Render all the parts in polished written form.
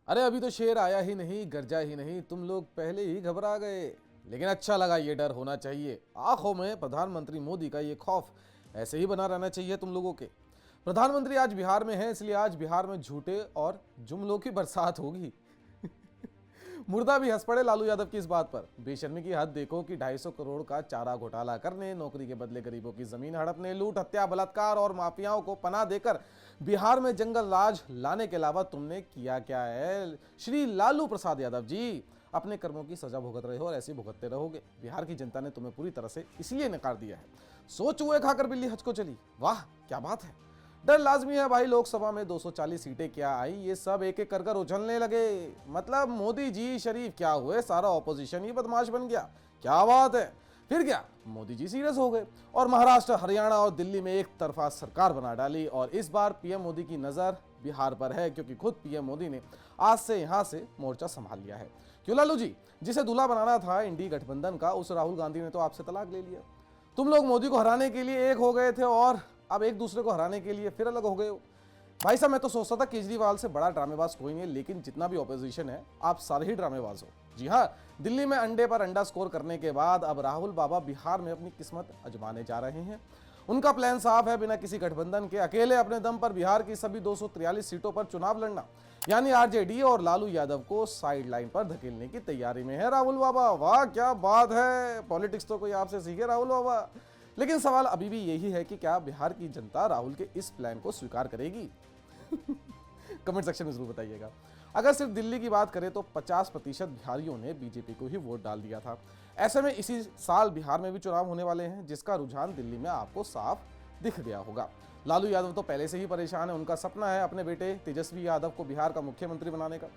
अरे अभी तो शेर आया ही नहीं, गरजा ही नहीं, तुम लोग पहले ही घबरा गए। लेकिन अच्छा लगा, ये डर होना चाहिए। आंखों में प्रधानमंत्री मोदी का ये खौफ ऐसे ही बना रहना चाहिए तुम लोगों के। प्रधानमंत्री आज बिहार में है, इसलिए आज बिहार में झूठे और जुमलों की बरसात होगी। मुर्दा भी हंस पड़े लालू यादव की इस बात पर। बेशर्मी की हद देखो कि 250 करोड़ का चारा घोटाला करने, नौकरी के बदले गरीबों की जमीन हड़पने, लूट, हत्या, बलात्कार और माफियाओं को पनाह देकर बिहार में जंगल राज लाने के अलावा तुमने किया क्या है? श्री लालू प्रसाद यादव जी, अपने कर्मों की सजा भुगत रहे हो और ऐसे भुगतते रहोगे। बिहार की जनता ने तुम्हें पूरी तरह से इसलिए नकार दिया है। सोच हुए खाकर बिल्ली हज को चली। वाह क्या बात है। डर लाजमी है भाई। लोकसभा में 240 सीटें क्या आई, ये सब एक एक कर उछलने लगे। मतलब मोदी जी शरीफ क्या हुए, सारा ऑपोजिशन ही बदमाश बन गया। क्या बात है। फिर क्या, मोदी जी सीरियस हो गए और महाराष्ट्र, हरियाणा और दिल्ली में एक तरफा सरकार बना डाली। और इस बार पीएम मोदी की नजर बिहार पर है, क्योंकि खुद पीएम मोदी ने आज से यहां से मोर्चा संभाल लिया है। क्यों लालू जी, जिसे दूल्हा बनाना था इंडी गठबंधन का, उस राहुल गांधी ने तो आपसे तलाक ले लिया। तुम लोग मोदी को हराने के लिए एक हो गए थे और अब एक दूसरे को हराने के लिए फिर अलग हो गए हो। भाई साहब, मैं तो सोचता था केजरीवाल से बड़ा ड्रामेबाज कोई नहीं है, लेकिन जितना भी ऑपोजिशन है आप सारे ही ड्रामेबाज हो। जी हाँ, दिल्ली में अंडे पर अंडा स्कोर करने के बाद अब राहुल बाबा बिहार में अपनी किस्मत आजमाने जा रहे हैं। उनका प्लान साफ है, बिना किसी गठबंधन के अकेले अपने दम पर बिहार की सभी 243 सीटों पर चुनाव लड़ना। यानी आरजेडी और लालू यादव को साइड लाइन पर धकेलने की तैयारी में है राहुल बाबा। वाह क्या बात है, पॉलिटिक्स तो कोई आपसे सीखे राहुल बाबा। लेकिन सवाल अभी भी यही है कि क्या बिहार की जनता राहुल के इस प्लान को स्वीकार करेगी? कमेंट सेक्शन में जरूर बताइएगा। अगर सिर्फ दिल्ली की बात करें तो 50% बिहारियों ने बीजेपी को ही वोट डाल दिया था। ऐसे में इसी साल बिहार में भी चुनाव होने वाले हैं, जिसका रुझान दिल्ली में आपको साफ दिख गया होगा। लालू यादव तो पहले से ही परेशान है। उनका सपना है अपने बेटे तेजस्वी यादव को बिहार का मुख्यमंत्री बनाने का।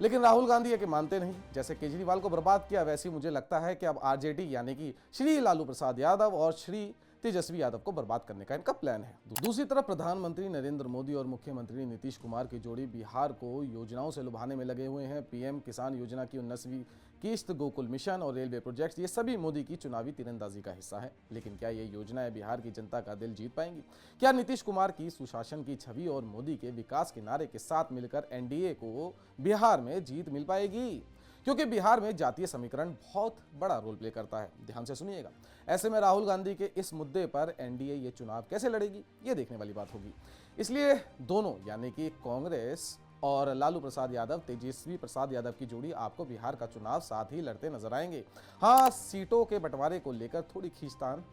लेकिन राहुल गांधी ये कि मानते नहीं। जैसे केजरीवाल को बर्बाद किया, वैसे मुझे लगता है कि अब आरजेडी यानी कि श्री लालू प्रसाद यादव और श्री तेजस्वी यादव को बर्बाद करने का इनका प्लान है। दूसरी तरफ प्रधानमंत्री नरेंद्र मोदी और मुख्यमंत्री नीतीश कुमार की जोड़ी बिहार को योजनाओं से लुभाने में लगे हुए हैं। पीएम किसान योजना की 19वीं किस्त, गोकुल मिशन और रेलवे प्रोजेक्ट्स, ये सभी मोदी की चुनावी तीरंदाजी का हिस्सा है। लेकिन क्या ये योजनाएं बिहार की जनता का दिल जीत पाएंगी? क्या नीतीश कुमार की सुशासन की छवि और मोदी के विकास के नारे के साथ मिलकर एनडीए को बिहार में जीत मिल पाएगी? क्योंकि बिहार में जातीय समीकरण बहुत बड़ा रोल प्ले करता है। ध्यान से सुनिएगा। ऐसे में राहुल गांधी के इस मुद्दे पर एनडीए ये चुनाव कैसे लड़ेगी, ये देखने वाली बात होगी। इसलिए दोनों यानी कि कांग्रेस और लालू प्रसाद यादव, तेजस्वी प्रसाद यादव की जोड़ी आपको बिहार का चुनाव साथ ही लड़ते नजर आएंगे। हाँ, सीटों के बंटवारे को लेकर थोड़ी खींचतान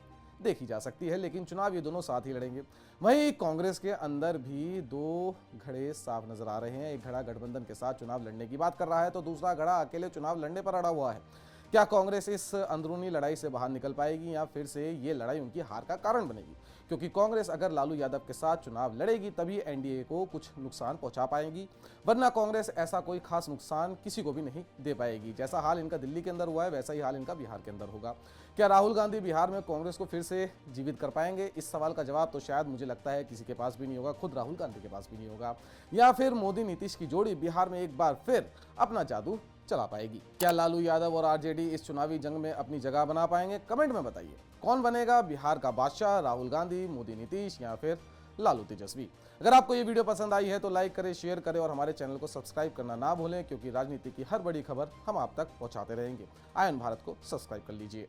देखी जा सकती है, लेकिन चुनाव ये दोनों साथ ही लड़ेंगे। वहीं कांग्रेस के अंदर भी दो घड़े साफ नजर आ रहे हैं। एक घड़ा गठबंधन के साथ चुनाव लड़ने की बात कर रहा है, तो दूसरा घड़ा अकेले चुनाव लड़ने पर अड़ा हुआ है। क्या कांग्रेस इस अंदरूनी लड़ाई से बाहर निकल पाएगी या फिर से ये लड़ाई उनकी हार का कारण बनेगी? क्योंकि कांग्रेस अगर लालू यादव के साथ चुनाव लड़ेगी तभी एनडीए को कुछ नुकसान पहुंचा पाएगी, वरना कांग्रेस ऐसा कोई खास नुकसान किसी को भी नहीं दे पाएगी। जैसा हाल इनका दिल्ली के अंदर हुआ है, वैसा ही हाल इनका बिहार के अंदर होगा। क्या राहुल गांधी बिहार में कांग्रेस को फिर से जीवित कर पाएंगे? इस सवाल का जवाब तो शायद मुझे लगता है किसी के पास भी नहीं होगा, खुद राहुल गांधी के पास भी नहीं होगा। या फिर मोदी नीतीश की जोड़ी बिहार में एक बार फिर अपना जादू चला पाएगी? क्या लालू यादव और आरजेडी इस चुनावी जंग में अपनी जगह बना पाएंगे? कमेंट में बताइए। कौन बनेगा बिहार का बादशाह, राहुल गांधी, मोदी नीतीश या फिर लालू तेजस्वी? अगर आपको ये वीडियो पसंद आई है तो लाइक करें, शेयर करें और हमारे चैनल को सब्सक्राइब करना ना भूलें, क्योंकि राजनीति की हर बड़ी खबर हम आप तक पहुंचाते रहेंगे। आयन भारत को सब्सक्राइब कर लीजिए।